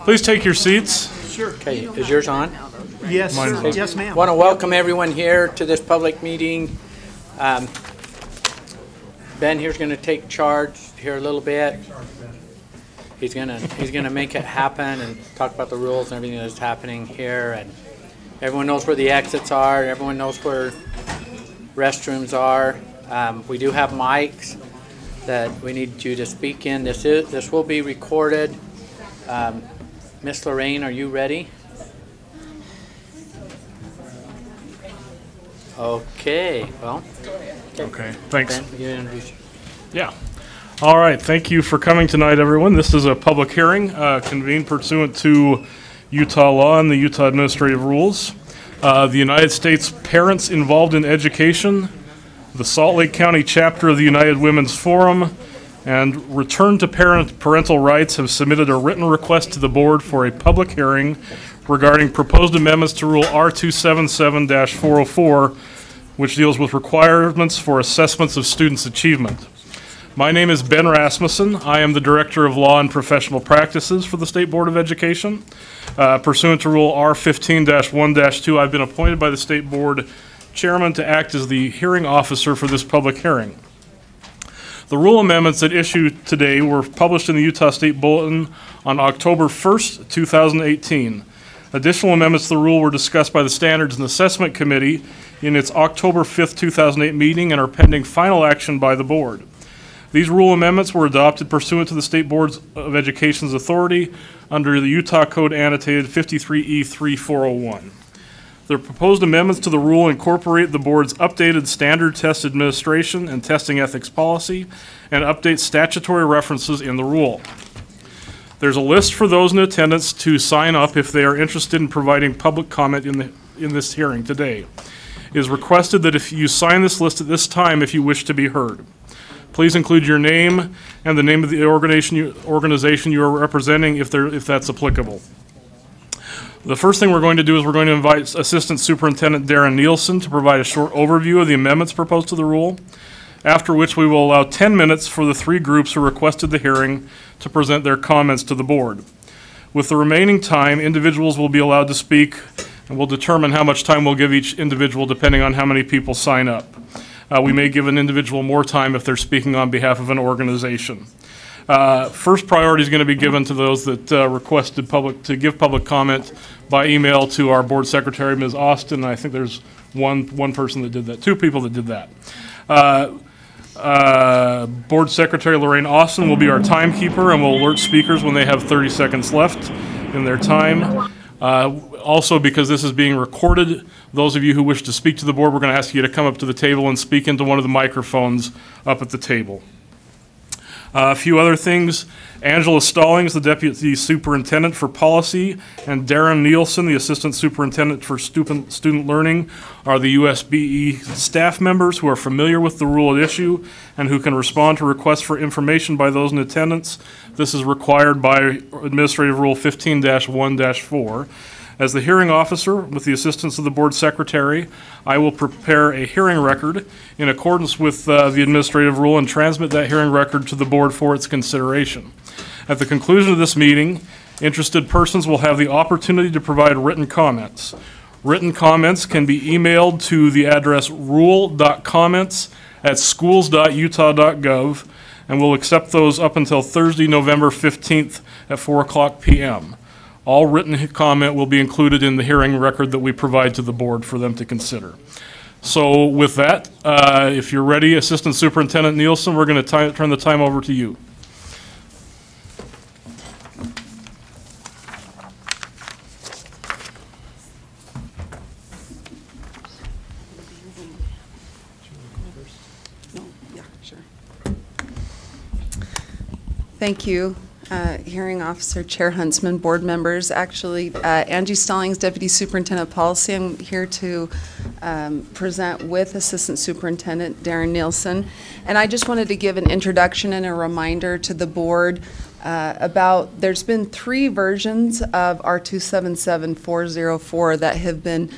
Please take your seats. Sure. Okay, is yours on? Yes, sir. Mine's on. Yes, ma'am. I want to welcome everyone here to this public meeting. Ben here's going to take charge here a little bit. He's gonna make it happen and talk about the rules and everything that's happening here. And everyone knows where the exits are. Everyone knows where restrooms are. We do have mics that we need you to speak in. This will be recorded. Miss Lorraine, are you ready? Okay. Well. Okay. Thanks. Ben, you introduce. Yeah. All right. Thank you for coming tonight, everyone. This is a public hearing convened pursuant to Utah law and the Utah administrative rules. The United States Parents Involved in Education, the Salt Lake County chapter of the United Women's Forum, and Return to Parental Rights have submitted a written request to the board for a public hearing regarding proposed amendments to Rule R277-404, which deals with requirements for assessments of students' achievement. My name is Ben Rasmussen. I am the Director of Law and Professional Practices for the State Board of Education. Pursuant to Rule R15-1-2, I've been appointed by the State Board Chairman to act as the hearing officer for this public hearing. The rule amendments at issue today were published in the Utah State Bulletin on October 1st, 2018. Additional amendments to the rule were discussed by the Standards and Assessment Committee in its October 5th, 2008 meeting and are pending final action by the board. These rule amendments were adopted pursuant to the State Board of Education's authority under the Utah Code annotated 53E3401. The proposed amendments to the rule incorporate the board's updated standard test administration and testing ethics policy and update statutory references in the rule. There's a list for those in attendance to sign up if they are interested in providing public comment in this hearing today. It is requested that if you sign this list at this time if you wish to be heard. Please include your name and the name of the organization you are representing if that's applicable. The first thing we're going to do is we're going to invite Assistant Superintendent Darren Nielsen to provide a short overview of the amendments proposed to the rule, after which we will allow 10 minutes for the three groups who requested the hearing to present their comments to the board. With the remaining time, individuals will be allowed to speak, and we'll determine how much time we'll give each individual depending on how many people sign up. We may give an individual more time if they're speaking on behalf of an organization. First priority is going to be given to those that requested to give public comment by email to our Board Secretary, Ms. Austin. I think there's one person that did that, two people that did that. Board Secretary Lorraine Austin will be our timekeeper and will alert speakers when they have 30 seconds left in their time. Also, because this is being recorded, those of you who wish to speak to the board, we're going to ask you to come up to the table and speak into one of the microphones up at the table. A few other things. Angela Stallings, the Deputy Superintendent for Policy, and Darren Nielsen, the Assistant Superintendent for Student Learning, are the USBE staff members who are familiar with the rule at issue and who can respond to requests for information by those in attendance. This is required by Administrative Rule 15-1-4. As the hearing officer, with the assistance of the board secretary, I will prepare a hearing record in accordance with the administrative rule and transmit that hearing record to the board for its consideration. At the conclusion of this meeting, interested persons will have the opportunity to provide written comments. Written comments can be emailed to the address rule.comments@schools.utah.gov, and we'll accept those up until Thursday, November 15th at 4:00 p.m. All written comment will be included in the hearing record that we provide to the board for them to consider. So with that, if you're ready, Assistant Superintendent Nielsen, we're going to turn the time over to you. Thank you. Hearing Officer, Chair Huntsman, board members. Actually, Angie Stallings, Deputy Superintendent of Policy. I'm here to present with Assistant Superintendent Darren Nielsen. And I just wanted to give an introduction and a reminder to the board there's been 3 versions of R277-404 that have been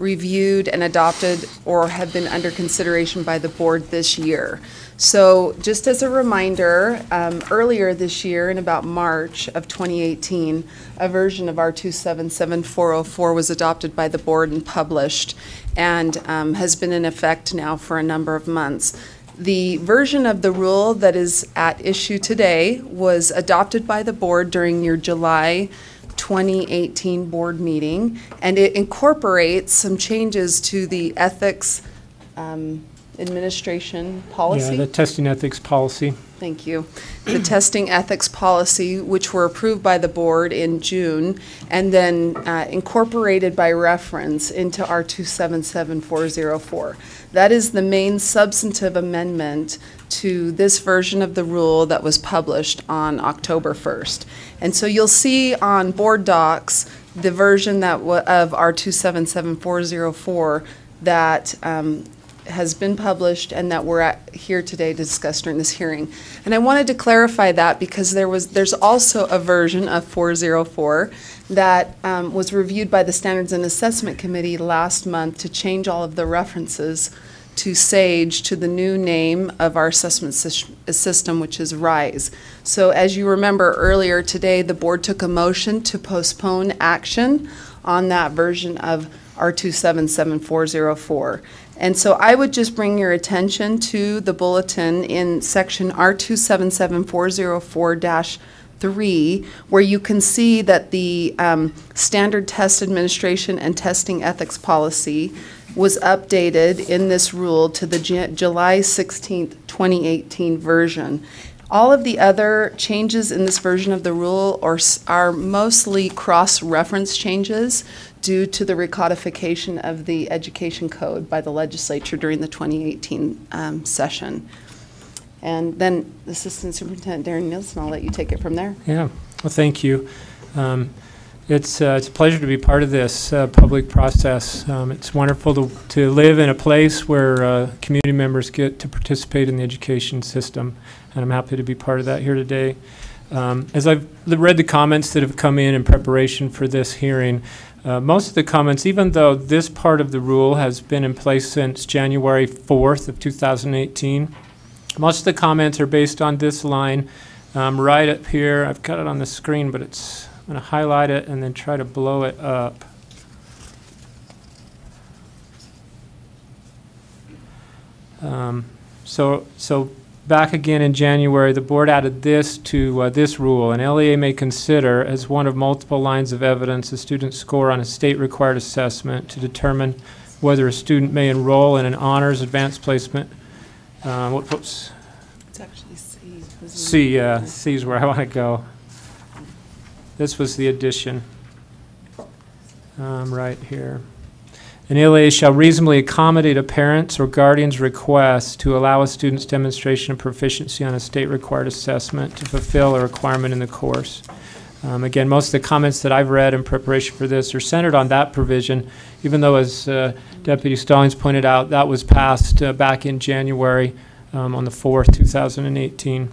reviewed and adopted or have been under consideration by the board this year. So just as a reminder, earlier this year, in about March of 2018, a version of R277-404 was adopted by the board and published, and has been in effect now for a number of months. The version of the rule that is at issue today was adopted by the board during your July 2018 board meeting, and it incorporates some changes to the ethics administration policy. Yeah, the testing ethics policy. Thank you. The testing ethics policy, which were approved by the board in June, and then incorporated by reference into R277-404. That is the main substantive amendment to this version of the rule that was published on October 1st. And so you'll see on board docs the version that of R277-404 that has been published and that we're here today to discuss during this hearing. And I wanted to clarify that because there's also a version of 404 that was reviewed by the Standards and Assessment Committee last month to change all of the references to SAGE to the new name of our assessment system, which is RISE. So as you remember earlier today, the board took a motion to postpone action on that version of R277-404. And so I would just bring your attention to the bulletin in section R277-404-3, where you can see that the standard test administration and testing ethics policy was updated in this rule to the July 16th, 2018 version. All of the other changes in this version of the rule are mostly cross-reference changes due to the recodification of the education code by the legislature during the 2018 session. And then Assistant Superintendent Darren Nielsen, I'll let you take it from there. Yeah, well, thank you. It's a pleasure to be part of this public process. It's wonderful to live in a place where community members get to participate in the education system, and I'm happy to be part of that here today. As I've read the comments that have come in preparation for this hearing, most of the comments, even though this part of the rule has been in place since January 4th of 2018, most of the comments are based on this line right up here. I've got it on the screen, but I'm going to highlight it and then try to blow it up. So back again in January, the board added this to this rule. An LEA may consider as one of multiple lines of evidence a student's score on a state-required assessment to determine whether a student may enroll in an honors advanced placement. Whoops. It's actually C. C, yeah. C is where I want to go. This was the addition right here. An LEA shall reasonably accommodate a parent's or guardian's request to allow a student's demonstration of proficiency on a state-required assessment to fulfill a requirement in the course. Again, most of the comments that I've read in preparation for this are centered on that provision, even though, as Deputy Stallings pointed out, that was passed back in January on the 4th, 2018.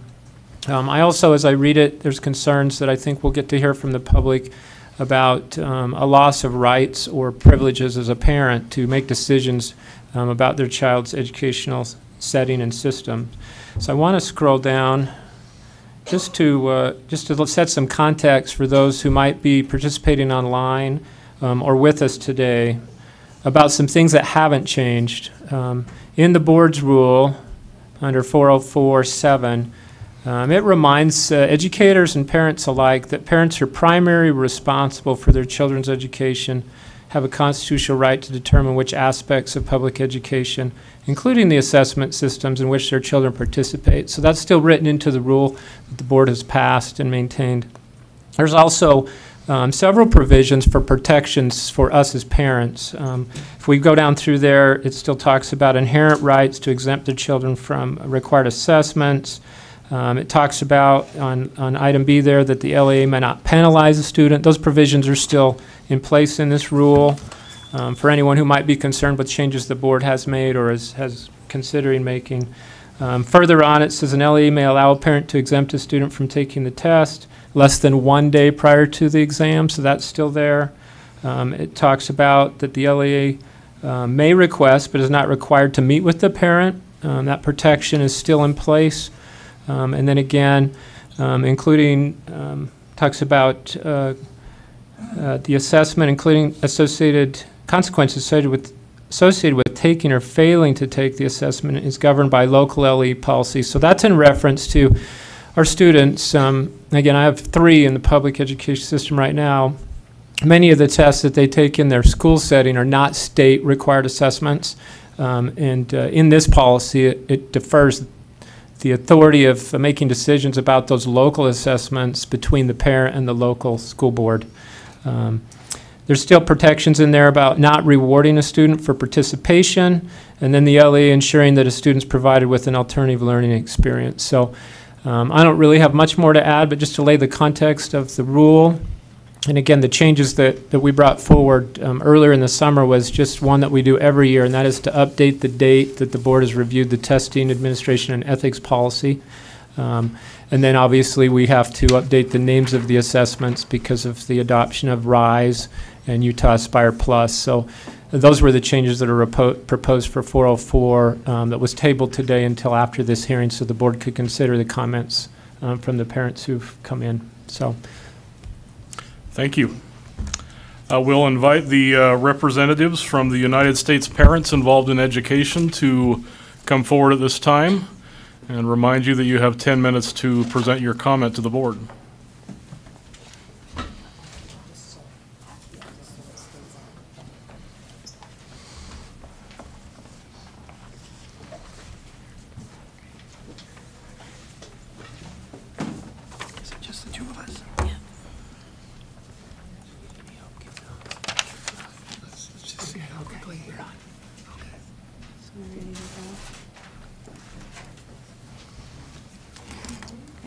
I also, as I read it, there's concerns that I think we'll get to hear from the public about a loss of rights or privileges as a parent to make decisions about their child's educational setting and system. So I want to scroll down just to set some context for those who might be participating online or with us today about some things that haven't changed. In the board's rule under 404-7, it reminds educators and parents alike that parents are primarily responsible for their children's education, have a constitutional right to determine which aspects of public education, including the assessment systems in which their children participate. So that's still written into the rule that the board has passed and maintained. There's also several provisions for protections for us as parents. If we go down through there, it still talks about inherent rights to exempt their children from required assessments. It talks about on item B there that the LEA may not penalize a student. Those provisions are still in place in this rule for anyone who might be concerned with changes the board has made or has considering making. Further on, it says an LEA may allow a parent to exempt a student from taking the test less than 1 day prior to the exam, so that's still there. It talks about that the LEA may request but is not required to meet with the parent. That protection is still in place. And then again, including, talks about the assessment, including associated consequences associated with taking or failing to take the assessment, is governed by local LE policy. So that's in reference to our students. Again, I have 3 in the public education system right now. Many of the tests that they take in their school setting are not state required assessments. In this policy, it defers the authority of making decisions about those local assessments between the parent and the local school board. There's still protections in there about not rewarding a student for participation, and then the LE ensuring that a student's provided with an alternative learning experience. So I don't really have much more to add, but just to lay the context of the rule. And again, the changes that we brought forward earlier in the summer was just one that we do every year, and that is to update the date that the board has reviewed the testing, administration, and ethics policy. And then obviously we have to update the names of the assessments because of the adoption of RISE and Utah Aspire Plus. So those were the changes that are proposed for 404 that was tabled today until after this hearing, so the board could consider the comments from the parents who've come in. So. Thank you. We'll invite the representatives from the United States Parents Involved in Education to come forward at this time and remind you that you have 10 minutes to present your comment to the board. Is it just the 2 of us? Let's just see how quickly we're on. Okay. So we're ready to go.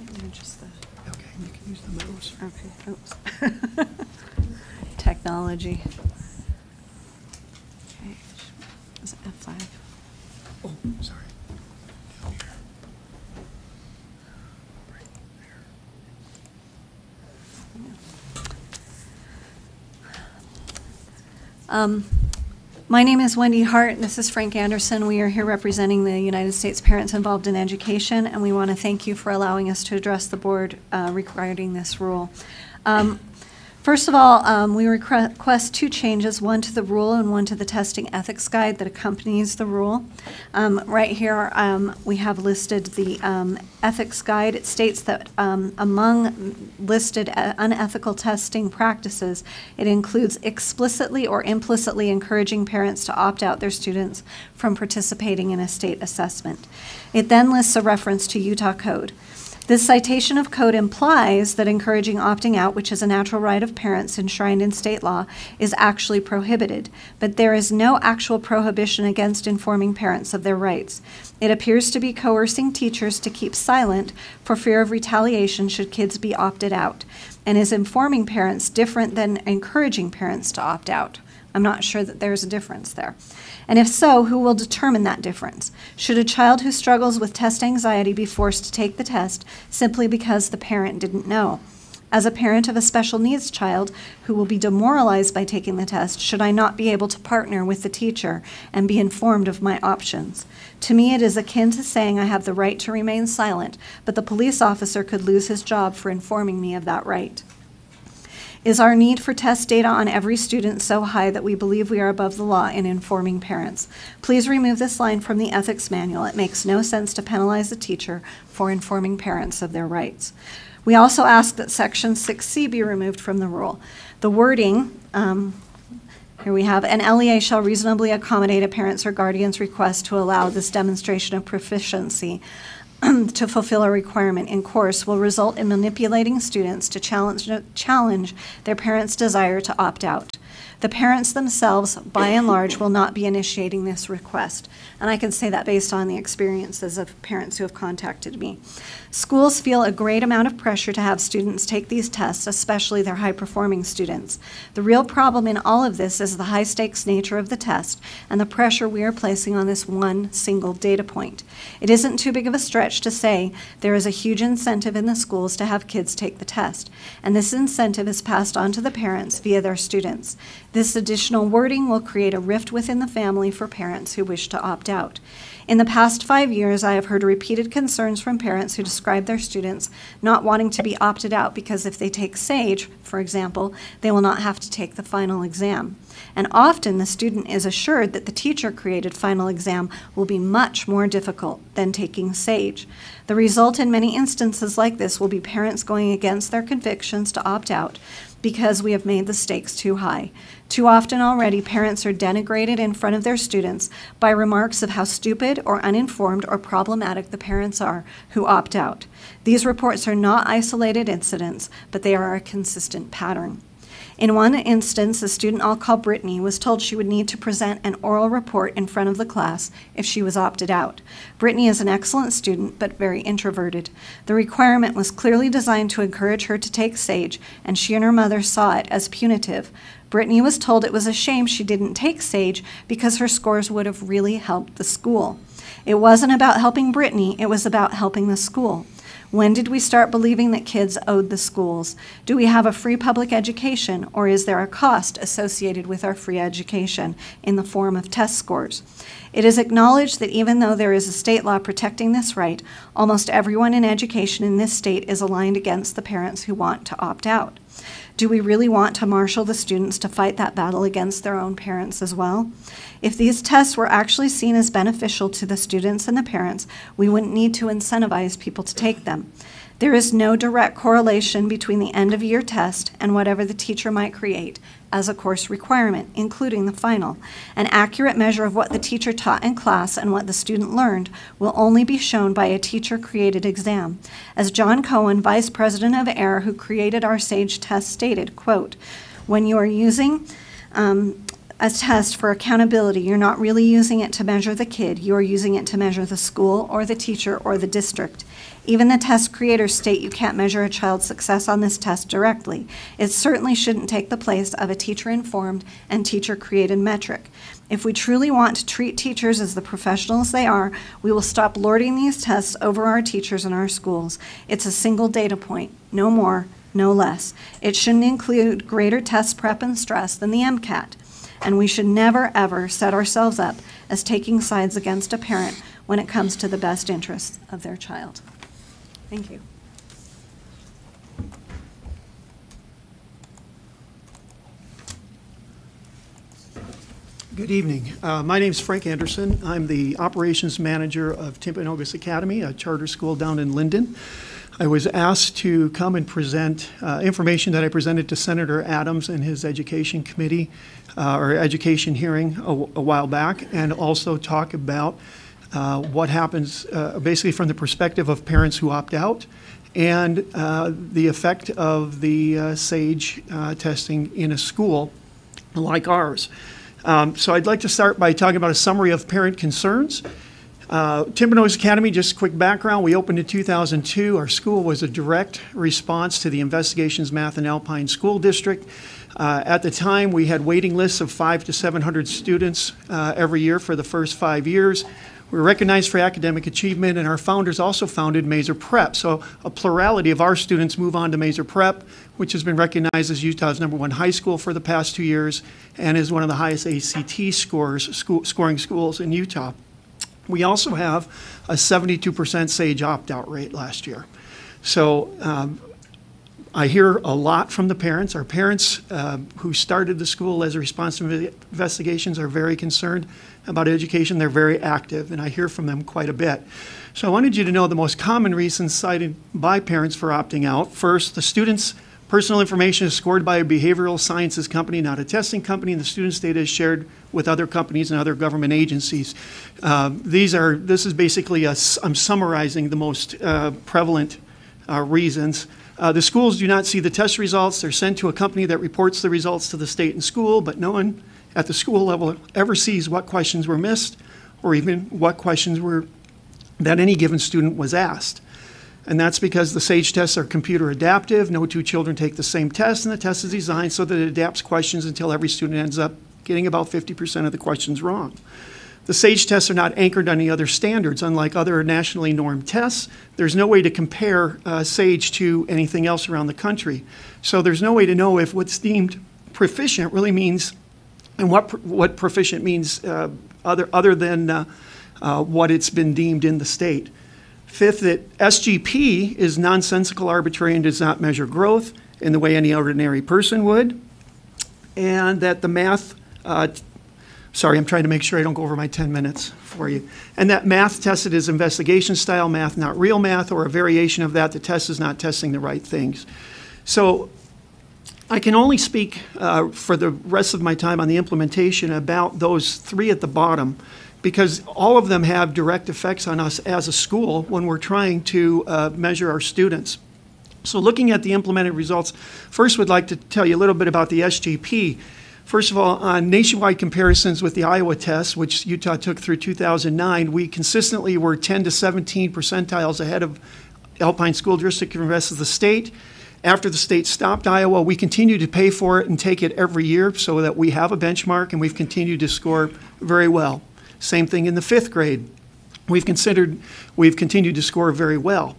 Okay, you're just the, Okay, you can use the mouse. okay, oops. Technology. Okay, is it F5? Oh, sorry. Down here. Right there. My name is Wendy Hart. This is Frank Anderson. We are here representing the United States Parents Involved in Education, and we want to thank you for allowing us to address the board regarding this rule. First of all, we request 2 changes, one to the rule and one to the testing ethics guide that accompanies the rule. Right here, we have listed the ethics guide. It states that among listed unethical testing practices, it includes explicitly or implicitly encouraging parents to opt out their students from participating in a state assessment. It then lists a reference to Utah code. This citation of code implies that encouraging opting out, which is a natural right of parents enshrined in state law, is actually prohibited, but there is no actual prohibition against informing parents of their rights. It appears to be coercing teachers to keep silent for fear of retaliation should kids be opted out, and is informing parents different than encouraging parents to opt out. I'm not sure that there's a difference there. And if so, who will determine that difference? Should a child who struggles with test anxiety be forced to take the test simply because the parent didn't know? As a parent of a special needs child who will be demoralized by taking the test, should I not be able to partner with the teacher and be informed of my options? To me, it is akin to saying I have the right to remain silent, but the police officer could lose his job for informing me of that right. Is our need for test data on every student so high that we believe we are above the law in informing parents? Please remove this line from the ethics manual. It makes no sense to penalize the teacher for informing parents of their rights. We also ask that Section 6C be removed from the rule. The wording, here we have, an LEA shall reasonably accommodate a parent's or guardian's request to allow this demonstration of proficiency to fulfill a requirement in course will result in manipulating students to challenge their parents' desire to opt out. The parents themselves, by and large, will not be initiating this request. And I can say that based on the experiences of parents who have contacted me. Schools feel a great amount of pressure to have students take these tests, especially their high-performing students. The real problem in all of this is the high-stakes nature of the test and the pressure we are placing on this one single data point. It isn't too big of a stretch to say there is a huge incentive in the schools to have kids take the test, and this incentive is passed on to the parents via their students. This additional wording will create a rift within the family for parents who wish to opt out. In the past 5 years, I have heard repeated concerns from parents who describe their students not wanting to be opted out because if they take SAGE, for example, they will not have to take the final exam. And often the student is assured that the teacher-created final exam will be much more difficult than taking SAGE. The result in many instances like this will be parents going against their convictions to opt out because we have made the stakes too high. Too often already, parents are denigrated in front of their students by remarks of how stupid or uninformed or problematic the parents are who opt out. These reports are not isolated incidents, but they are a consistent pattern. In one instance, a student I'll call Brittany was told she would need to present an oral report in front of the class if she was opted out. Brittany is an excellent student, but very introverted. The requirement was clearly designed to encourage her to take SAGE, and she and her mother saw it as punitive. Brittany was told it was a shame she didn't take SAGE because her scores would have really helped the school. It wasn't about helping Brittany, it was about helping the school. When did we start believing that kids owed the schools? Do we have a free public education, or is there a cost associated with our free education in the form of test scores? It is acknowledged that even though there is a state law protecting this right, almost everyone in education in this state is aligned against the parents who want to opt out. Do we really want to marshal the students to fight that battle against their own parents as well? If these tests were actually seen as beneficial to the students and the parents, we wouldn't need to incentivize people to take them. There is no direct correlation between the end-of-year test and whatever the teacher might create as a course requirement, including the final. An accurate measure of what the teacher taught in class and what the student learned will only be shown by a teacher-created exam. As John Cohen, Vice President of AIR, who created our SAGE test, stated, quote, "When you are using a test for accountability, you're not really using it to measure the kid, you are using it to measure the school or the teacher or the district. Even the test creators state you can't measure a child's success on this test directly. It certainly shouldn't take the place of a teacher-informed and teacher-created metric. If we truly want to treat teachers as the professionals they are, we will stop lording these tests over our teachers in our schools. It's a single data point, no more, no less. It shouldn't include greater test prep and stress than the MCAT. And we should never, ever set ourselves up as taking sides against a parent when it comes to the best interests of their child." Thank you. Good evening. My name is Frank Anderson. I'm the operations manager of Timpanogos Academy, a charter school down in Linden. I was asked to come and present information that I presented to Senator Adams and his education committee, or education hearing a while back, and also talk about what happens basically from the perspective of parents who opt out and the effect of the SAGE testing in a school like ours. So I'd like to start by talking about a summary of parent concerns. Timpanogos Academy, just quick background, we opened in 2002. Our school was a direct response to the Investigations Math and Alpine School District. At the time, we had waiting lists of 500 to 700 students every year for the first 5 years. We were recognized for academic achievement, and our founders also founded Mazer Prep. So a plurality of our students move on to Mazer Prep, which has been recognized as Utah's #1 high school for the past 2 years and is one of the highest ACT scoring schools in Utah. We also have a 72% SAGE opt-out rate last year. So I hear a lot from the parents. Our parents who started the school as a response to investigations are very concerned about education. They're very active, and I hear from them quite a bit. So I wanted you to know the most common reasons cited by parents for opting out. First, the student's personal information is scored by a behavioral sciences company, not a testing company, and the student's data is shared with other companies and other government agencies. This is basically, I'm summarizing the most prevalent reasons. The schools do not see the test results. They're sent to a company that reports the results to the state and school, but no one at the school level ever sees what questions were missed or even what questions were that any given student was asked. And that's because the SAGE tests are computer adaptive. No two children take the same test, and the test is designed so that it adapts questions until every student ends up getting about 50% of the questions wrong. The SAGE tests are not anchored on any other standards. Unlike other nationally normed tests, there's no way to compare SAGE to anything else around the country. So there's no way to know if what's deemed proficient really means, and what proficient means other than what it's been deemed in the state. Fifth, that SGP is nonsensical, arbitrary, and does not measure growth in the way any ordinary person would. And that the math, sorry, I'm trying to make sure I don't go over my 10 minutes for you. And that math tested is investigation style math, not real math, or a variation of that. The test is not testing the right things. So I can only speak for the rest of my time on the implementation about those three at the bottom, because all of them have direct effects on us as a school when we're trying to measure our students. So looking at the implemented results, first would like to tell you a little bit about the SGP. First of all, on nationwide comparisons with the Iowa test, which Utah took through 2009, we consistently were 10 to 17 percentiles ahead of Alpine School District and the rest of the state. After the state stopped Iowa, we continue to pay for it and take it every year so that we have a benchmark, and we've continued to score very well. Same thing in the 5th grade. We've continued to score very well.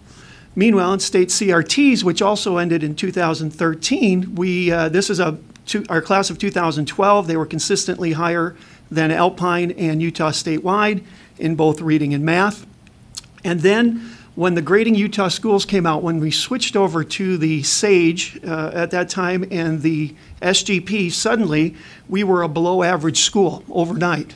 Meanwhile, in state CRTs, which also ended in 2013, this is our class of 2012. They were consistently higher than Alpine and Utah statewide in both reading and math. And then when the Grading Utah Schools came out, when we switched over to the SAGE at that time and the SGP, suddenly we were a below average school overnight.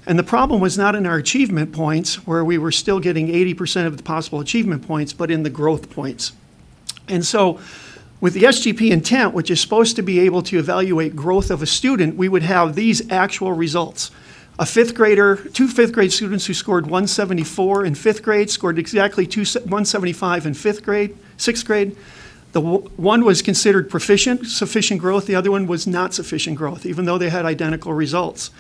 And the problem was not in our achievement points, where we were still getting 80% of the possible achievement points, but in the growth points. And so with the SGP intent, which is supposed to be able to evaluate growth of a student, we would have these actual results. Two 5th grade students who scored 174 in 5th grade scored exactly 175 in 6th grade. The one was considered proficient, sufficient growth. The other one was not sufficient growth, even though they had identical results.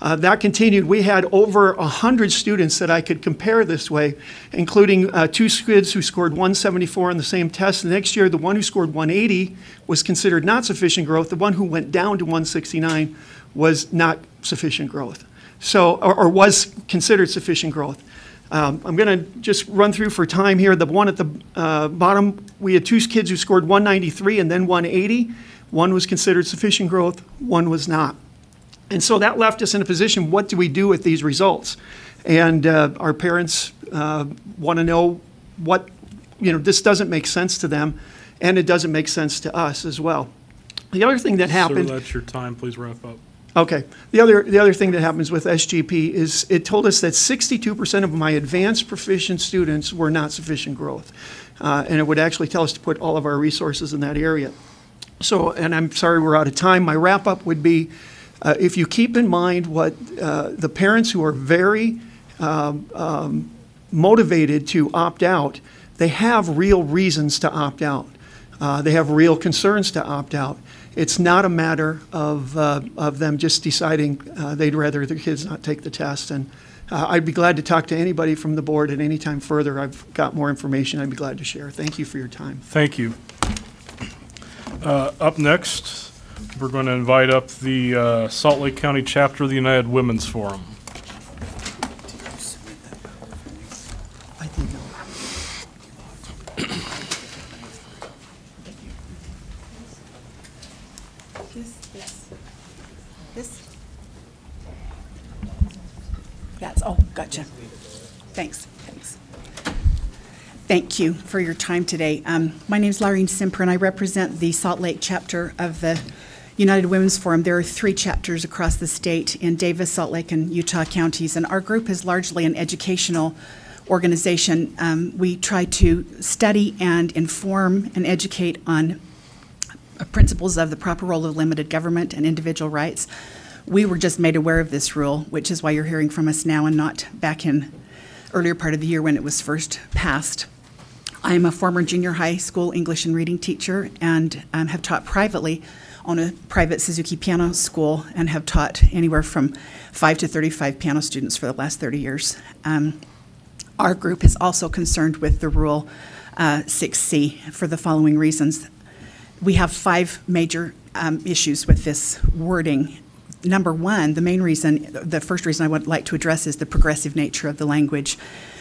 That continued. We had over 100 students that I could compare this way, including 2 kids who scored 174 on the same test. The next year, the one who scored 180 was considered not sufficient growth. The one who went down to 169 was not sufficient growth. So, or was considered sufficient growth. I'm going to just run through for time here. The one at the bottom, we had 2 kids who scored 193 and then 180. One was considered sufficient growth, one was not. And so that left us in a position, what do we do with these results? And our parents want to know what, this doesn't make sense to them, and it doesn't make sense to us as well. The other thing that happened... Sir, that's your time. Please wrap up. Okay. The other thing that happens with SGP is it told us that 62% of my advanced proficient students were not sufficient growth. And it would actually tell us to put all of our resources in that area. So, and I'm sorry we're out of time. My wrap-up would be, if you keep in mind what the parents who are very motivated to opt out, they have real reasons to opt out. They have real concerns to opt out. It's not a matter of them just deciding they'd rather their kids not take the test. And I'd be glad to talk to anybody from the board at any time further. I've got more information I'd be glad to share. Thank you for your time. Thank you. Up next, we're going to invite up the Salt Lake County chapter of the United Women's Forum. I think This? That's, oh, gotcha. Thanks. Thank you for your time today. My name is Laureen Simper, and I represent the Salt Lake chapter of the United Women's Forum. There are 3 chapters across the state in Davis, Salt Lake, and Utah counties, and our group is largely an educational organization. We try to study and inform and educate on principles of the proper role of limited government and individual rights. We were just made aware of this rule, which is why you're hearing from us now and not back in earlier part of the year when it was first passed. I am a former junior high school English and reading teacher and have taught privately on a private Suzuki piano school and have taught anywhere from 5 to 35 piano students for the last 30 years. Our group is also concerned with the Rule 6C for the following reasons. We have 5 major issues with this wording. Number 1, the first reason I would like to address is the progressive nature of the language.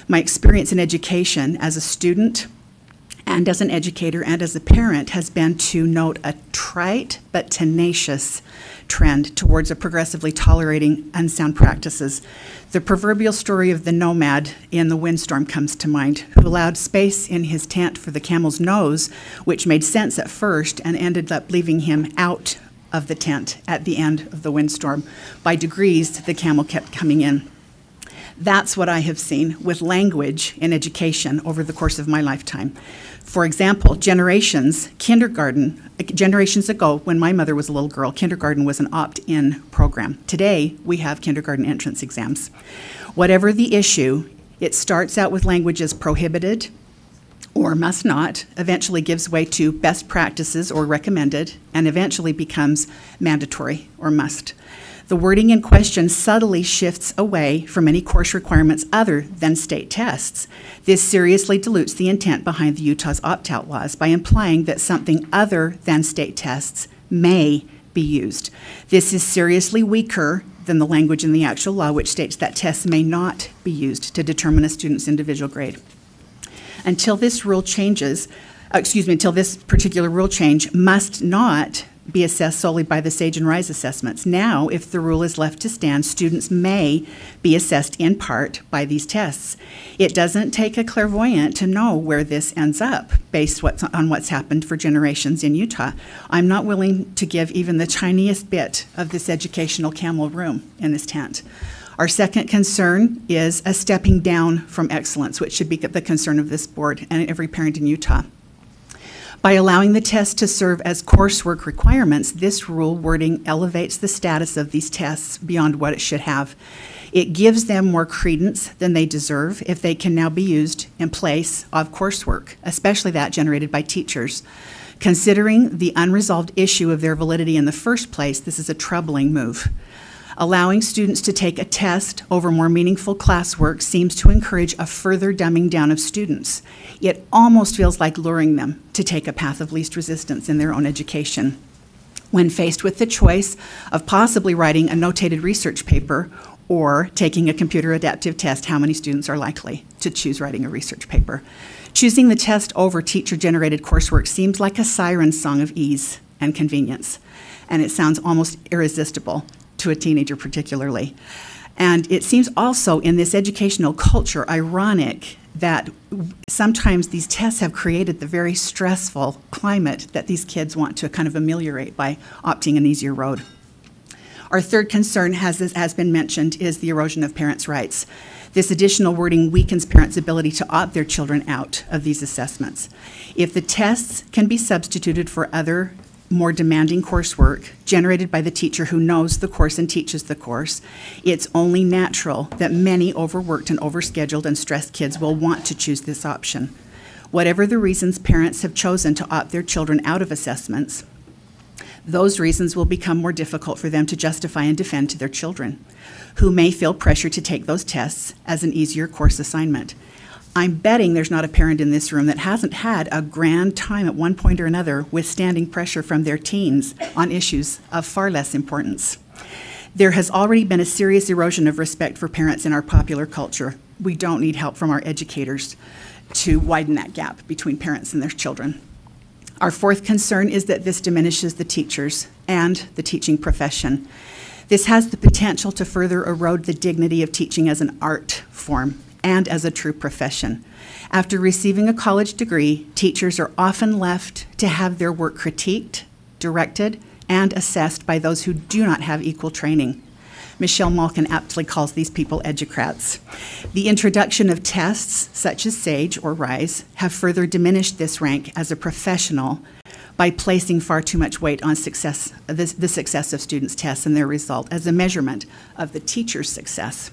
My experience in education as a student and as an educator and as a parent, has been to note a trite but tenacious trend towards a progressively tolerating unsound practices. The proverbial story of the nomad in the windstorm comes to mind, who allowed space in his tent for the camel's nose, which made sense at first and ended up leaving him out of the tent at the end of the windstorm. By degrees, the camel kept coming in. That's what I have seen with language in education over the course of my lifetime. For example, generations ago, when my mother was a little girl, kindergarten was an opt-in program. Today, we have kindergarten entrance exams. Whatever the issue, it starts out with language as prohibited or must not, eventually gives way to best practices or recommended, and eventually becomes mandatory or must. The wording in question subtly shifts away from any course requirements other than state tests. This seriously dilutes the intent behind the Utah's opt-out laws by implying that something other than state tests may be used. This is seriously weaker than the language in the actual law, which states that tests may not be used to determine a student's individual grade. Until this particular rule change must not be assessed solely by the SAGE and RISE assessments. Now, if the rule is left to stand, students may be assessed in part by these tests. It doesn't take a clairvoyant to know where this ends up based on what's happened for generations in Utah. I'm not willing to give even the tiniest bit of this educational camel room in this tent. Our second concern is a stepping down from excellence, which should be the concern of this board and every parent in Utah. By allowing the tests to serve as coursework requirements, this rule wording elevates the status of these tests beyond what it should have. It gives them more credence than they deserve if they can now be used in place of coursework, especially that generated by teachers. Considering the unresolved issue of their validity in the first place, this is a troubling move. Allowing students to take a test over more meaningful classwork seems to encourage a further dumbing down of students. It almost feels like luring them to take a path of least resistance in their own education. When faced with the choice of possibly writing a notated research paper or taking a computer adaptive test, how many students are likely to choose writing a research paper? Choosing the test over teacher-generated coursework seems like a siren song of ease and convenience, and it sounds almost irresistible to a teenager particularly. And it seems also in this educational culture ironic that sometimes these tests have created the very stressful climate that these kids want to kind of ameliorate by opting an easier road. Our third concern, has been mentioned, is the erosion of parents' rights. This additional wording weakens parents' ability to opt their children out of these assessments. If the tests can be substituted for other more demanding coursework generated by the teacher who knows the course and teaches the course, it's only natural that many overworked and overscheduled and stressed kids will want to choose this option. Whatever the reasons parents have chosen to opt their children out of assessments, those reasons will become more difficult for them to justify and defend to their children, who may feel pressure to take those tests as an easier course assignment. I'm betting there's not a parent in this room that hasn't had a grand time at one point or another withstanding pressure from their teens on issues of far less importance. There has already been a serious erosion of respect for parents in our popular culture. We don't need help from our educators to widen that gap between parents and their children. Our fourth concern is that this diminishes the teachers and the teaching profession. This has the potential to further erode the dignity of teaching as an art form and as a true profession. After receiving a college degree, teachers are often left to have their work critiqued, directed, and assessed by those who do not have equal training. Michelle Malkin aptly calls these people educrats. The introduction of tests such as SAGE or RISE have further diminished this rank as a professional by placing far too much weight on the success of students' tests and their result as a measurement of the teacher's success.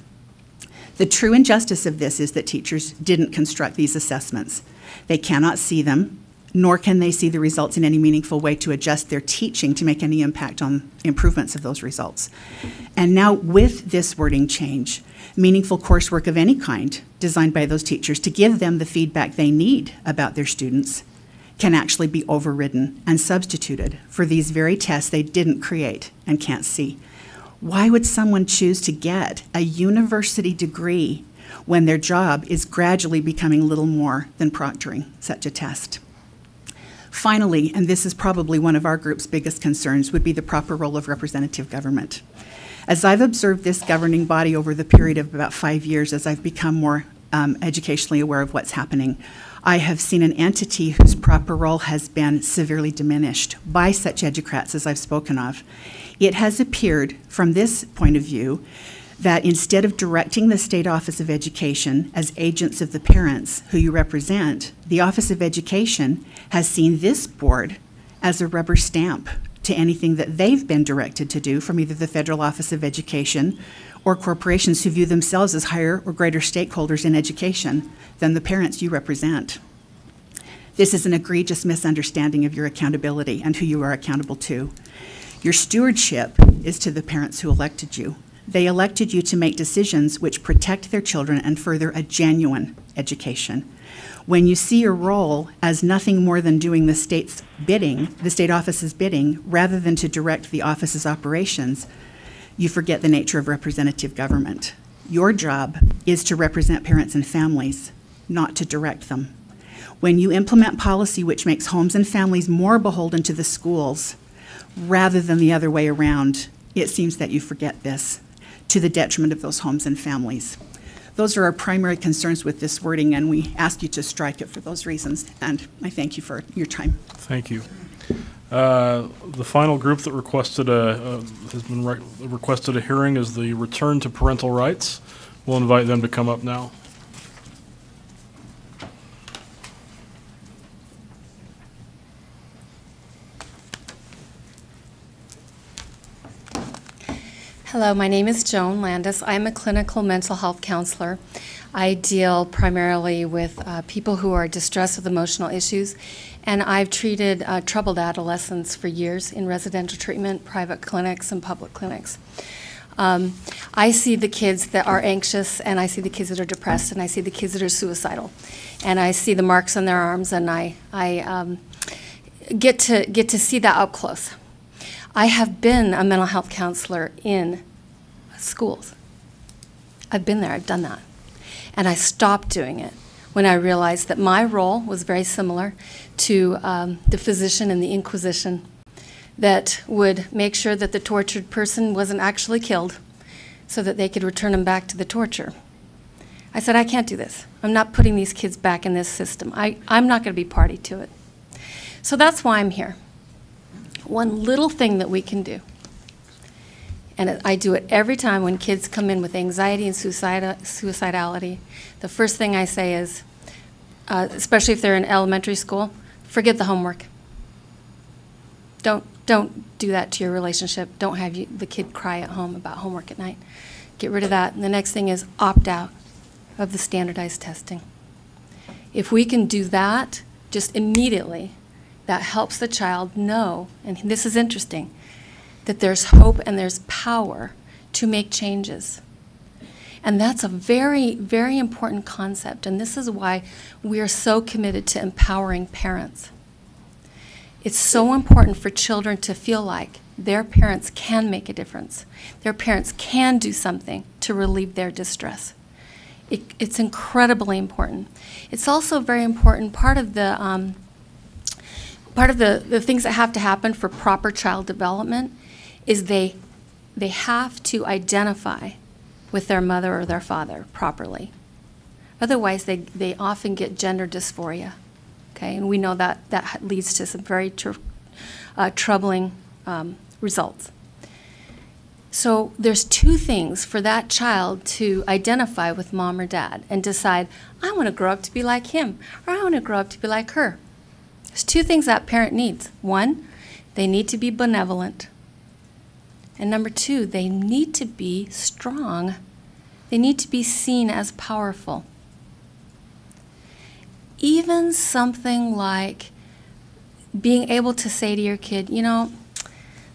The true injustice of this is that teachers didn't construct these assessments. They cannot see them, nor can they see the results in any meaningful way to adjust their teaching to make any impact on improvements of those results. And now with this wording change, meaningful coursework of any kind designed by those teachers to give them the feedback they need about their students can actually be overridden and substituted for these very tests they didn't create and can't see. Why would someone choose to get a university degree when their job is gradually becoming little more than proctoring such a test? Finally, and this is probably one of our group's biggest concerns, would be the proper role of representative government. As I've observed this governing body over the period of about 5 years, as I've become more educationally aware of what's happening, I have seen an entity whose proper role has been severely diminished by such educrats as I've spoken of. It has appeared, from this point of view, that instead of directing the State Office of Education as agents of the parents who you represent, the Office of Education has seen this board as a rubber stamp to anything that they've been directed to do from either the Federal Office of Education or corporations who view themselves as higher or greater stakeholders in education than the parents you represent. This is an egregious misunderstanding of your accountability and who you are accountable to. Your stewardship is to the parents who elected you. They elected you to make decisions which protect their children and further a genuine education. When you see your role as nothing more than doing the state's bidding, the state office's bidding, rather than to direct the office's operations, you forget the nature of representative government. Your job is to represent parents and families, not to direct them. When you implement policy which makes homes and families more beholden to the schools, rather than the other way around, it seems that you forget this, to the detriment of those homes and families. Those are our primary concerns with this wording, and we ask you to strike it for those reasons, and I thank you for your time. Thank you. The final group that requested requested a hearing is the Return to Parental Rights. We'll invite them to come up now. Hello, my name is Joan Landis. I'm a clinical mental health counselor. I deal primarily with people who are distressed with emotional issues, and I've treated troubled adolescents for years in residential treatment, private clinics, and public clinics. I see the kids that are anxious, and I see the kids that are depressed, and I see the kids that are suicidal, and I see the marks on their arms, and I get to see that up close. I have been a mental health counselor in schools. I've been there, I've done that. And I stopped doing it when I realized that my role was very similar to the physician in the Inquisition that would make sure that the tortured person wasn't actually killed so that they could return them back to the torture. I said, I can't do this. I'm not putting these kids back in this system. I'm not going to be party to it. So that's why I'm here. One little thing that we can do, and I do it every time when kids come in with anxiety and suicidality, the first thing I say is, especially if they're in elementary school, forget the homework. Don't do that to your relationship. Don't have the kid cry at home about homework at night. Get rid of that. And the next thing is opt out of the standardized testing. If we can do that just immediately, that helps the child know, and this is interesting, that there's hope and there's power to make changes. And that's a very, very important concept, and this is why we are so committed to empowering parents. It's so important for children to feel like their parents can make a difference. Their parents can do something to relieve their distress. It's incredibly important. It's also very important, part of the things that have to happen for proper child development is they have to identify with their mother or their father properly. Otherwise, they often get gender dysphoria, okay? And we know that leads to some very troubling results. So there's two things for that child to identify with mom or dad and decide, I want to grow up to be like him, or I want to grow up to be like her. There's two things that parent needs. One, they need to be benevolent. And number two, they need to be strong. They need to be seen as powerful. Even something like being able to say to your kid,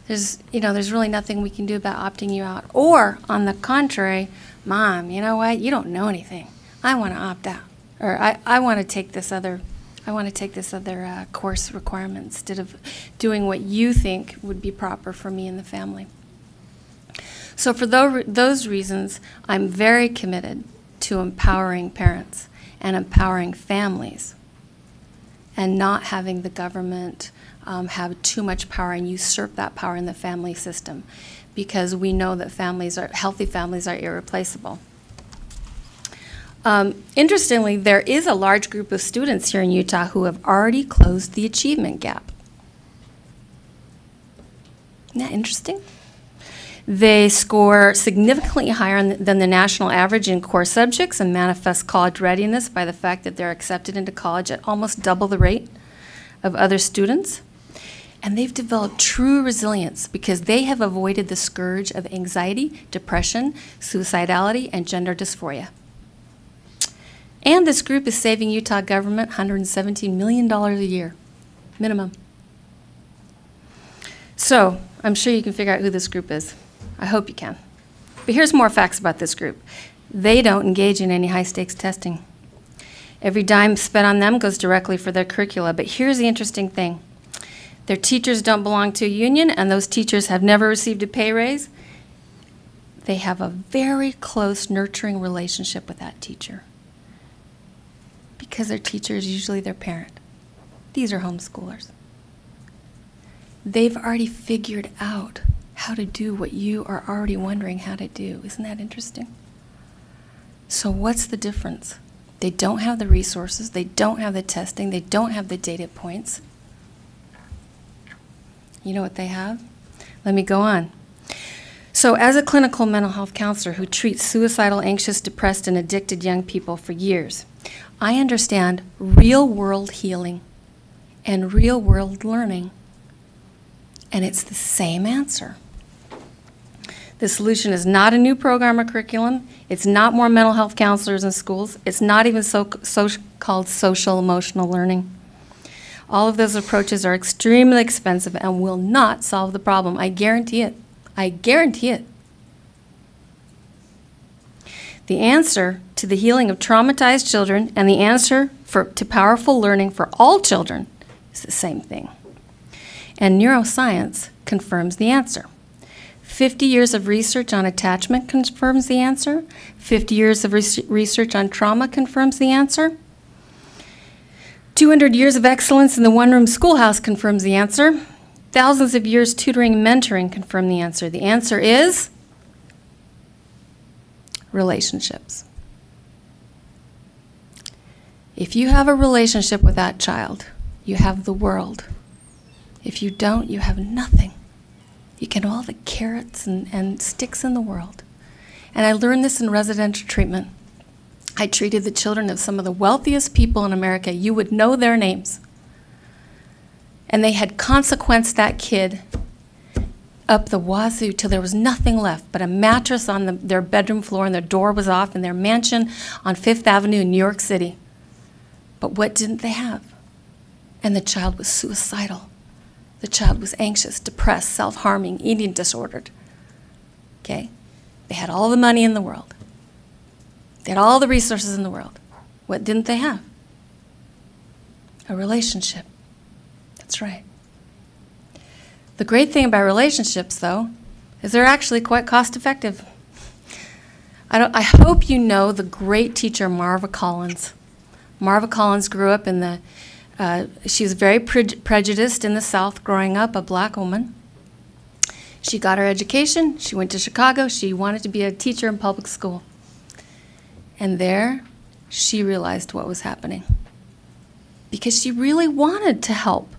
there's really nothing we can do about opting you out. Or on the contrary, Mom, you know what? You don't know anything. I want to opt out. Or I want to take this other course requirement instead of doing what you think would be proper for me and the family. So for those reasons, I'm very committed to empowering parents and empowering families and not having the government have too much power and usurp that power in the family system, because we know that healthy families are irreplaceable. Interestingly, there is a large group of students here in Utah who have already closed the achievement gap. Isn't that interesting? They score significantly higher than the national average in core subjects and manifest college readiness by the fact that they're accepted into college at almost double the rate of other students. And they've developed true resilience because they have avoided the scourge of anxiety, depression, suicidality, and gender dysphoria. And this group is saving Utah government $117 million a year, minimum. So, I'm sure you can figure out who this group is. I hope you can. But here's more facts about this group. They don't engage in any high-stakes testing. Every dime spent on them goes directly for their curricula. But here's the interesting thing. Their teachers don't belong to a union, and those teachers have never received a pay raise. They have a very close, nurturing relationship with that teacher, because their teacher is usually their parent. These are homeschoolers. They've already figured out how to do what you are already wondering how to do. Isn't that interesting? So what's the difference? They don't have the resources, they don't have the testing, they don't have the data points. You know what they have? Let me go on. So as a clinical mental health counselor who treats suicidal, anxious, depressed, and addicted young people for years, I understand real-world healing and real-world learning. And it's the same answer. The solution is not a new program or curriculum. It's not more mental health counselors in schools. It's not even so-called social emotional learning. All of those approaches are extremely expensive and will not solve the problem. I guarantee it. I guarantee it. The answer to the healing of traumatized children and the answer to powerful learning for all children is the same thing. And neuroscience confirms the answer. 50 years of research on attachment confirms the answer. 50 years of research on trauma confirms the answer. 200 years of excellence in the one-room schoolhouse confirms the answer. Thousands of years tutoring and mentoring confirm the answer. The answer is relationships. If you have a relationship with that child, you have the world. If you don't, you have nothing. You get all the carrots and sticks in the world. And I learned this in residential treatment. I treated the children of some of the wealthiest people in America. You would know their names. And they had consequenced that kid up the wazoo till there was nothing left but a mattress on their bedroom floor, and their door was off in their mansion on Fifth Avenue in New York City. But what didn't they have? And the child was suicidal. The child was anxious, depressed, self-harming, eating disordered. Okay? They had all the money in the world. They had all the resources in the world. What didn't they have? A relationship. That's right. The great thing about relationships, though, is they're actually quite cost-effective. I hope you know the great teacher Marva Collins. Marva Collins grew up in the she was very prejudiced in the South growing up, a black woman. She got her education. She went to Chicago. She wanted to be a teacher in public school. And there, she realized what was happening. Because she really wanted to help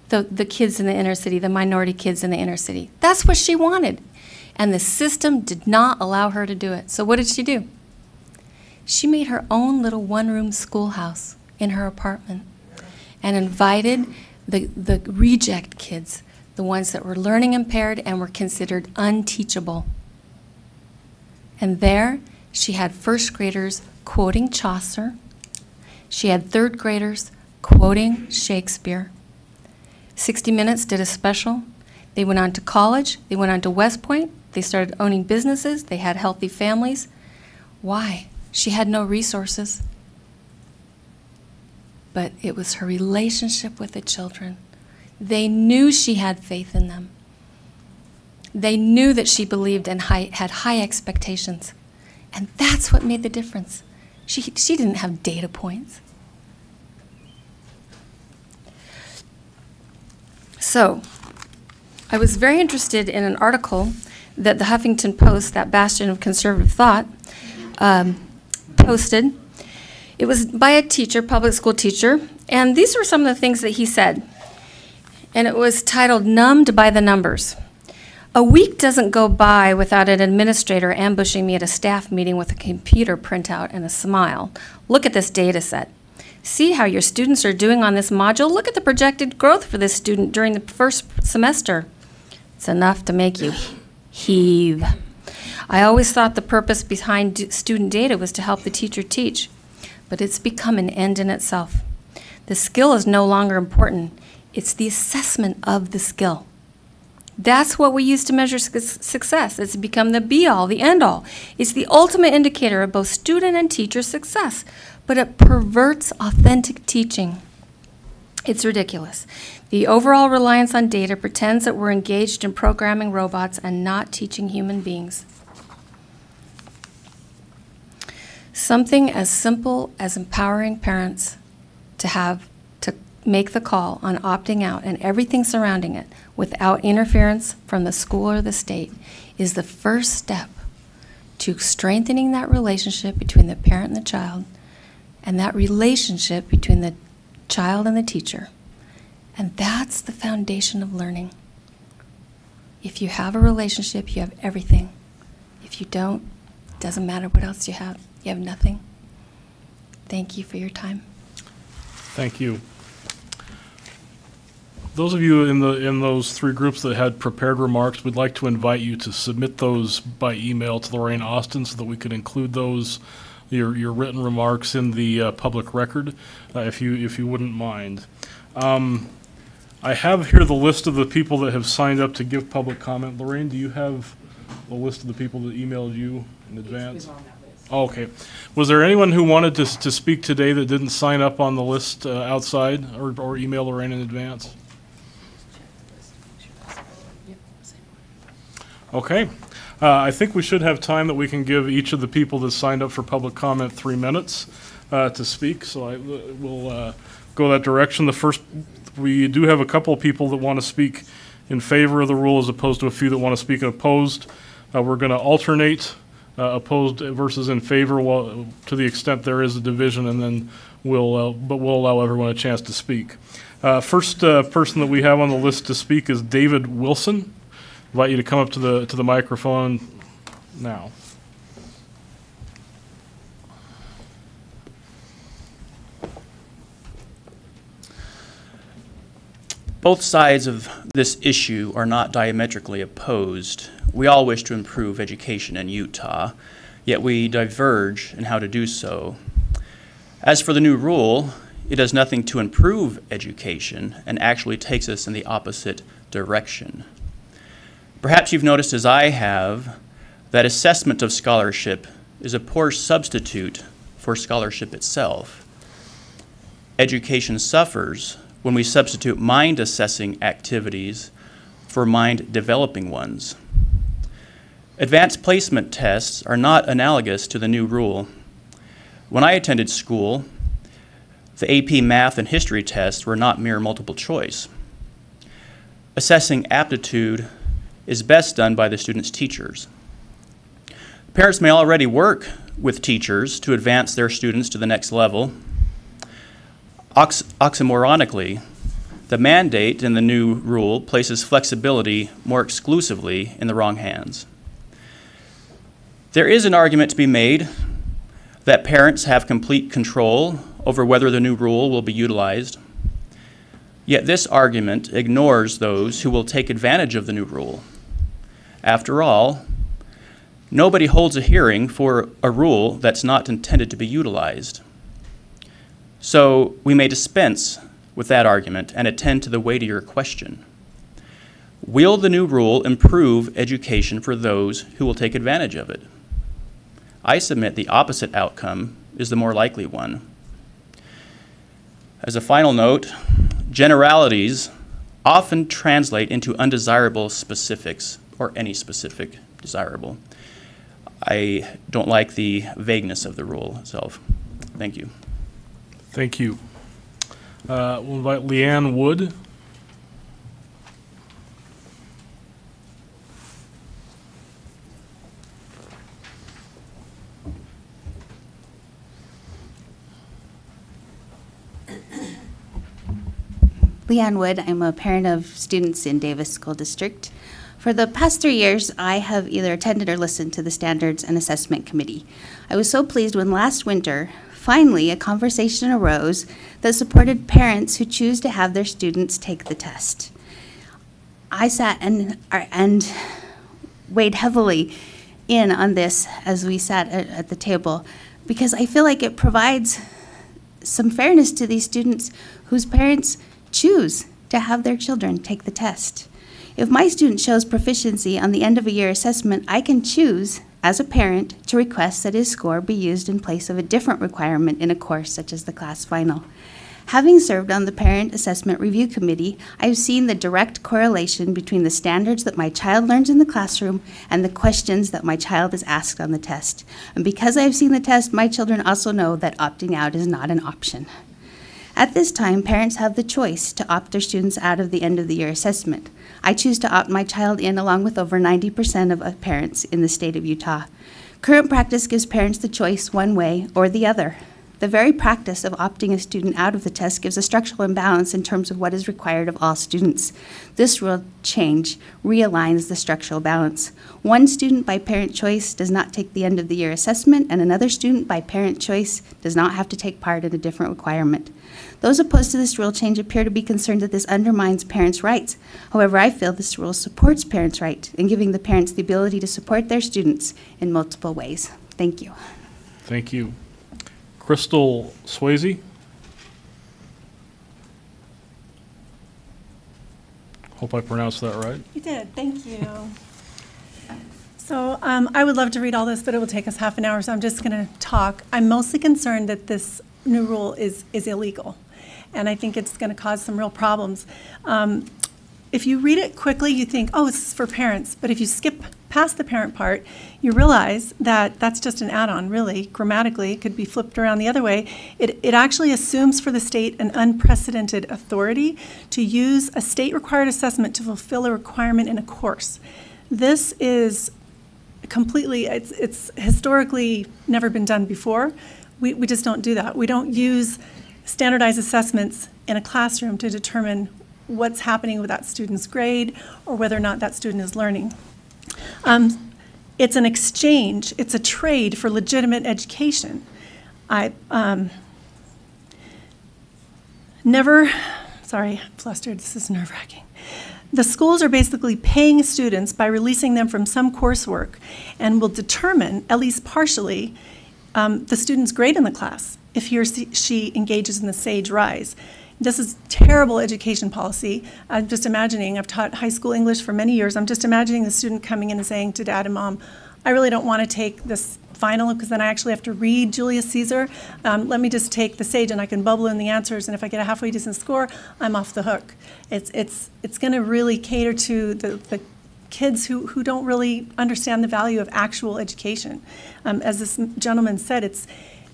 the kids in the inner city, the minority kids in the inner city. That's what she wanted. And the system did not allow her to do it. So what did she do? She made her own little one-room schoolhouse in her apartment and invited the reject kids, the ones that were learning impaired and were considered unteachable. And there, she had first graders quoting Chaucer. She had third graders quoting Shakespeare. 60 Minutes did a special. They went on to college. They went on to West Point. They started owning businesses. They had healthy families. Why? She had no resources. But it was her relationship with the children. They knew she had faith in them. They knew that she believed and had high expectations. And that's what made the difference. She didn't have data points. So, I was very interested in an article that the Huffington Post, that bastion of conservative thought, posted. It was by a teacher, public school teacher, and these were some of the things that he said. And it was titled, "Numbed by the Numbers." "A week doesn't go by without an administrator ambushing me at a staff meeting with a computer printout and a smile. Look at this data set. See how your students are doing on this module? Look at the projected growth for this student during the first semester." It's enough to make you heave. I always thought the purpose behind student data was to help the teacher teach, but it's become an end in itself. The skill is no longer important. It's the assessment of the skill. That's what we use to measure success. It's become the be-all, the end-all. It's the ultimate indicator of both student and teacher success, but it perverts authentic teaching. It's ridiculous. The overall reliance on data pretends that we're engaged in programming robots and not teaching human beings. Something as simple as empowering parents to make the call on opting out and everything surrounding it without interference from the school or the state is the first step to strengthening that relationship between the parent and the child, and that relationship between the child and the teacher. And that's the foundation of learning. If you have a relationship, you have everything. If you don't, it doesn't matter what else you have nothing. Thank you for your time. Thank you. Those of you in those three groups that had prepared remarks, we'd like to invite you to submit those by email to Lorraine Austin so that we could include those, your written remarks, in the public record, if you wouldn't mind. I have here the list of the people that have signed up to give public comment. Lorraine, do you have a list of the people that emailed you in advance? Oh, okay. Was there anyone who wanted to speak today that didn't sign up on the list outside or email Lorraine in advance? Okay. I think we should have time that we can give each of the people that signed up for public comment 3 minutes to speak, so I will go that direction. We do have a couple of people that want to speak in favor of the rule as opposed to a few that want to speak opposed. We're going to alternate opposed versus in favor to the extent there is a division, and then we'll allow everyone a chance to speak. First person that we have on the list to speak is David Wilson. I invite you to come up to the microphone now. Both sides of this issue are not diametrically opposed. We all wish to improve education in Utah, yet we diverge in how to do so. As for the new rule, it does nothing to improve education and actually takes us in the opposite direction. Perhaps you've noticed, as I have, that assessment of scholarship is a poor substitute for scholarship itself. Education suffers when we substitute mind-assessing activities for mind-developing ones. Advanced placement tests are not analogous to the new rule. When I attended school, the AP Math and History tests were not mere multiple choice. Assessing aptitude is best done by the student's teachers. Parents may already work with teachers to advance their students to the next level. Oxymoronically, the mandate in the new rule places flexibility more exclusively in the wrong hands. There is an argument to be made that parents have complete control over whether the new rule will be utilized. Yet this argument ignores those who will take advantage of the new rule. After all, nobody holds a hearing for a rule that's not intended to be utilized. So we may dispense with that argument and attend to the weightier question. Will the new rule improve education for those who will take advantage of it? I submit the opposite outcome is the more likely one. As a final note, generalities often translate into undesirable specifics, or any specific desirable. I don't like the vagueness of the rule itself. Thank you. Thank you. We'll invite Leanne Wood. Leanne Wood. I'm a parent of students in Davis School District. For the past 3 years, I have either attended or listened to the Standards and Assessment Committee. I was so pleased when last winter, finally, a conversation arose that supported parents who choose to have their students take the test. I sat and weighed heavily in on this as we sat at the table, because I feel like it provides some fairness to these students whose parents choose to have their children take the test. If my student shows proficiency on the end of a year assessment, I can choose, as a parent, to request that his score be used in place of a different requirement in a course such as the class final. Having served on the Parent Assessment Review Committee, I've seen the direct correlation between the standards that my child learns in the classroom and the questions that my child is asked on the test. And because I've seen the test, my children also know that opting out is not an option. At this time, parents have the choice to opt their students out of the end of the year assessment. I choose to opt my child in along with over 90% of parents in the state of Utah. Current practice gives parents the choice one way or the other. The very practice of opting a student out of the test gives a structural imbalance in terms of what is required of all students. This rule change realigns the structural balance. One student by parent choice does not take the end of the year assessment, and another student by parent choice does not have to take part in a different requirement. Those opposed to this rule change appear to be concerned that this undermines parents' rights. However, I feel this rule supports parents' rights in giving the parents the ability to support their students in multiple ways. Thank you. Thank you. Crystal Swayze. Hope I pronounced that right. You did, thank you. So I would love to read all this, but it will take us half an hour, so I'm just going to talk. I'm mostly concerned that this new rule is illegal, and I think it's going to cause some real problems. If you read it quickly, you think, oh, this is for parents, but if you skip past the parent part, you realize that that's just an add-on, really. Grammatically, it could be flipped around the other way. It actually assumes for the state an unprecedented authority to use a state-required assessment to fulfill a requirement in a course. This is completely, it's historically never been done before. We just don't do that. We don't use standardized assessments in a classroom to determine what's happening with that student's grade or whether or not that student is learning. It's an exchange, it's a trade for legitimate education. Sorry, I'm flustered, this is nerve-wracking. The schools are basically paying students by releasing them from some coursework and will determine, at least partially, the student's grade in the class if he or she engages in the SAGE Rise. This is terrible education policy. I'm just imagining, I've taught high school English for many years, I'm just imagining the student coming in and saying to dad and mom, I really don't want to take this final because then I actually have to read Julius Caesar. Let me just take the SAGE and I can bubble in the answers, and if I get a halfway decent score, I'm off the hook. It's going to really cater to the kids who don't really understand the value of actual education. As this gentleman said,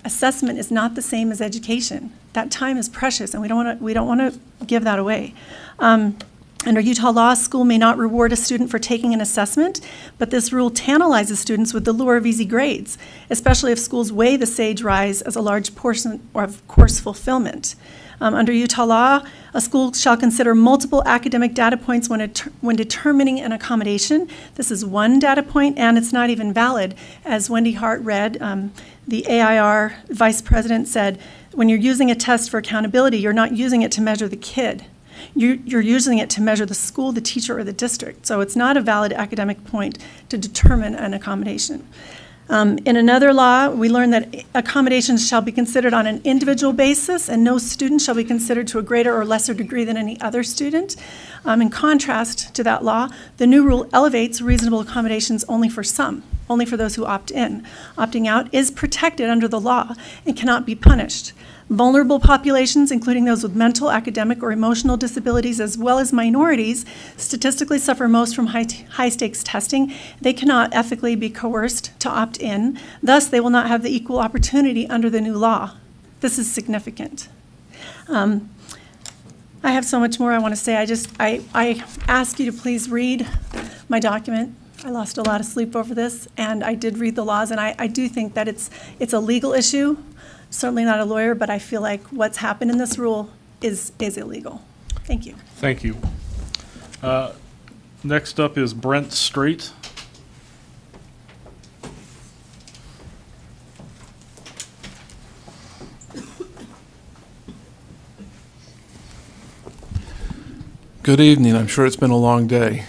assessment is not the same as education. That time is precious, and we don't want to give that away. Under Utah law, a school may not reward a student for taking an assessment, but this rule tantalizes students with the lure of easy grades, especially if schools weigh the SAGE Rise as a large portion of course fulfillment. Under Utah law, a school shall consider multiple academic data points when determining an accommodation. This is one data point, and it's not even valid. As Wendy Hart read, the AIR vice president said, when you're using a test for accountability, you're not using it to measure the kid. You're using it to measure the school, the teacher, or the district. So it's not a valid academic point to determine an accommodation. In another law, we learned that accommodations shall be considered on an individual basis, and no student shall be considered to a greater or lesser degree than any other student. In contrast to that law, the new rule elevates reasonable accommodations only for some, only for those who opt in. Opting out is protected under the law and cannot be punished. Vulnerable populations, including those with mental, academic, or emotional disabilities, as well as minorities, statistically suffer most from high-stakes testing. They cannot ethically be coerced to opt in. Thus, they will not have the equal opportunity under the new law. This is significant. I have so much more I want to say. I ask you to please read my document. I lost a lot of sleep over this, and I did read the laws, and I do think that it's a legal issue. Certainly not a lawyer, but I feel like what's happened in this rule is illegal. Thank you. Thank you. Next up is Brent Straight. Good evening. I'm sure it's been a long day.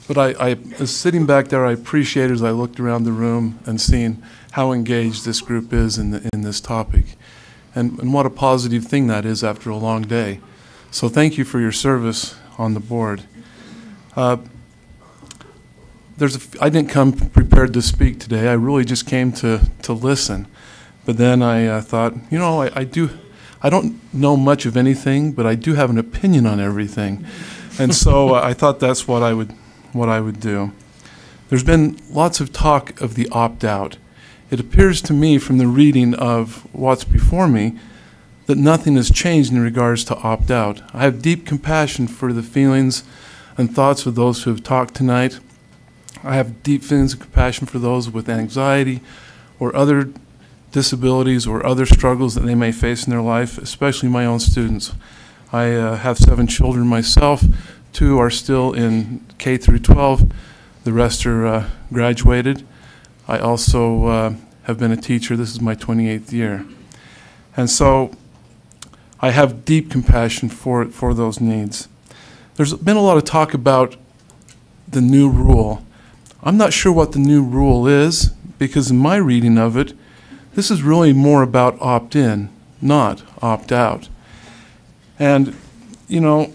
But I was sitting back there, I appreciated as I looked around the room and seeing how engaged this group is in this topic. And what a positive thing that is after a long day. So thank you for your service on the board. I didn't come prepared to speak today. I really just came to listen. But then I thought, you know, I don't know much of anything, but I do have an opinion on everything. And so I thought that's what I would do. There's been lots of talk of the opt-out. It appears to me from the reading of what's before me that nothing has changed in regards to opt-out. I have deep compassion for the feelings and thoughts of those who have talked tonight. I have deep feelings of compassion for those with anxiety or other disabilities or other struggles that they may face in their life, especially my own students. I have 7 children myself. 2 are still in K through 12. The rest are graduated. I also have been a teacher. This is my 28th year. And so I have deep compassion for those needs. There's been a lot of talk about the new rule. I'm not sure what the new rule is, because in my reading of it, this is really more about opt-in, not opt-out. And, you know,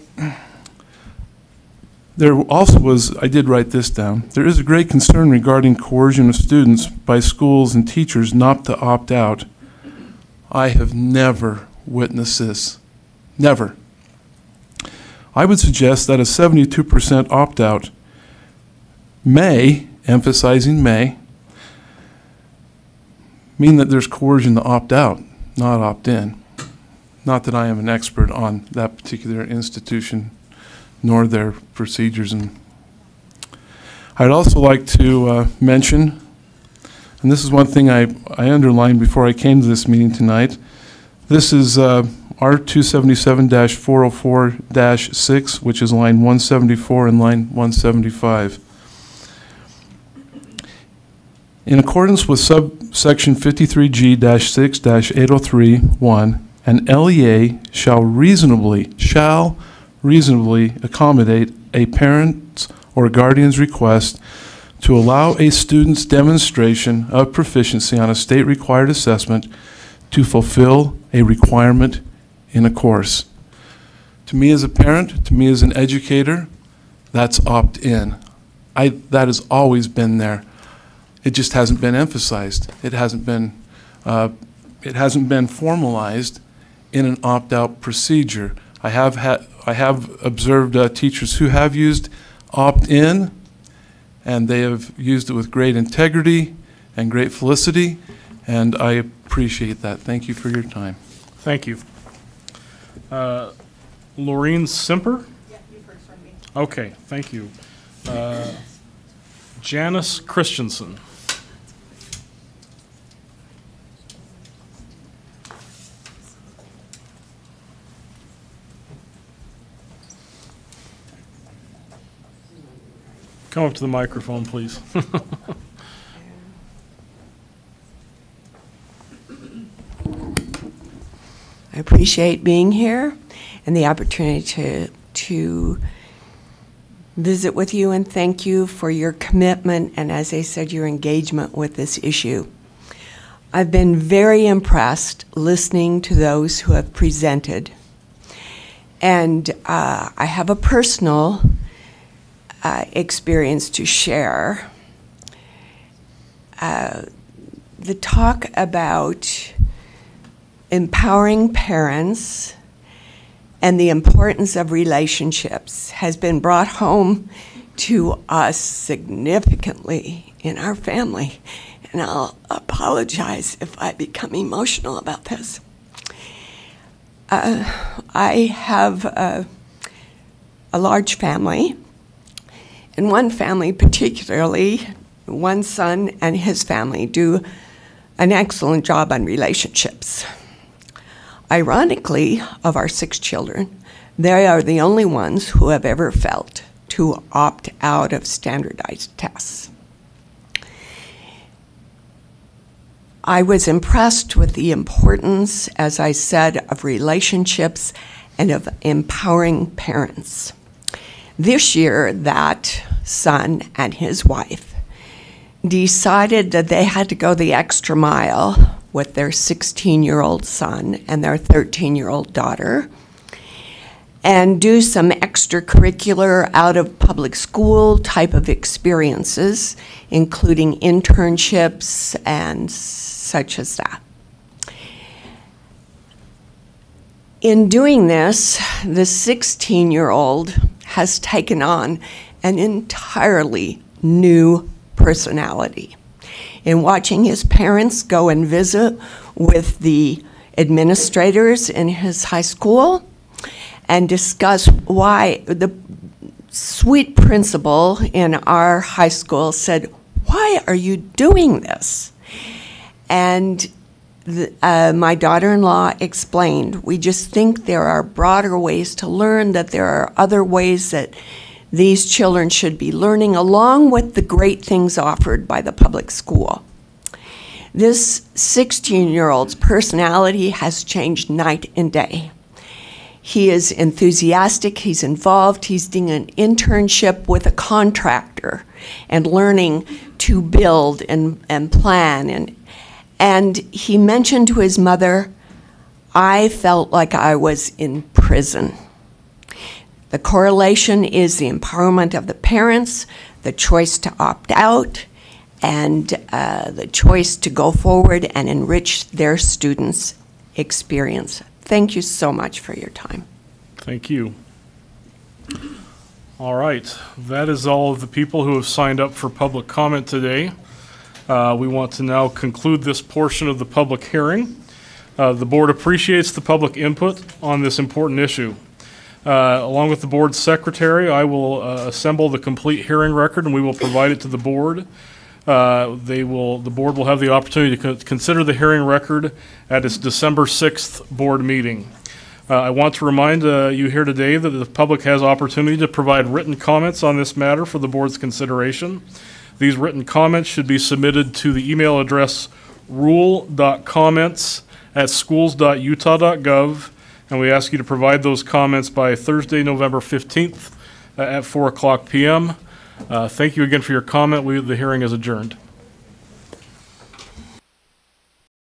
there also was, I did write this down, there is a great concern regarding coercion of students by schools and teachers not to opt out. I have never witnessed this. Never. I would suggest that a 72% opt-out may, emphasizing may, mean that there's coercion to opt out, not opt in. Not that I am an expert on that particular institution nor their procedures. And I'd also like to mention, and this is one thing I underlined before I came to this meeting tonight. This is R277-404-6, which is line 174 and line 175. In accordance with subsection 53G-6-803(1), an LEA shall reasonably accommodate a parent's or guardian's request to allow a student's demonstration of proficiency on a state-required assessment to fulfill a requirement in a course. To me as a parent, to me as an educator, that's opt-in. That has always been there. It just hasn't been emphasized. It hasn't been formalized in an opt-out procedure. I have observed teachers who have used opt-in, and they have used it with great integrity and great felicity, and I appreciate that. Thank you for your time. Thank you. Lorraine Simper? Yeah, you've heard from me. Okay, thank you. Janice Christensen. Come up to the microphone, please. I appreciate being here and the opportunity to visit with you, and thank you for your commitment and, as I said, your engagement with this issue. I've been very impressed listening to those who have presented, and I have a personal experience to share. The talk about empowering parents and the importance of relationships has been brought home to us significantly in our family. And I'll apologize if I become emotional about this. I have a large family. In one family particularly, one son and his family do an excellent job on relationships. Ironically, of our 6 children, They are the only ones who have ever felt to opt out of standardized tests. I was impressed with the importance, as I said, of relationships and of empowering parents. This year, that son and his wife decided that they had to go the extra mile with their 16-year-old son and their 13-year-old daughter and do some extracurricular out-of-public school type of experiences, including internships and such as that. In doing this, the 16-year-old has taken on an entirely new personality. In watching his parents go and visit with the administrators in his high school and discuss why the sweet principal in our high school said, "Why are you doing this?" And my daughter-in-law explained, we just think there are broader ways to learn, that there are other ways that these children should be learning, along with the great things offered by the public school. This 16-year-old's personality has changed night and day. He is enthusiastic, he's involved, he's doing an internship with a contractor and learning to build and plan. And he mentioned to his mother, "I felt like I was in prison." The correlation is the empowerment of the parents, the choice to opt out, and the choice to go forward and enrich their students' experience. Thank you so much for your time. Thank you. All right, that is all of the people who have signed up for public comment today. We want to now conclude this portion of the public hearing. The board appreciates the public input on this important issue. Along with the board secretary, I will assemble the complete hearing record and we will provide it to the board. The board will have the opportunity to consider the hearing record at its December 6th board meeting. I want to remind you here today that the public has opportunity to provide written comments on this matter for the board's consideration. These written comments should be submitted to the email address rule.comments@schools.utah.gov, and we ask you to provide those comments by Thursday, November 15th at 4:00 p.m. Thank you again for your comment. The hearing is adjourned.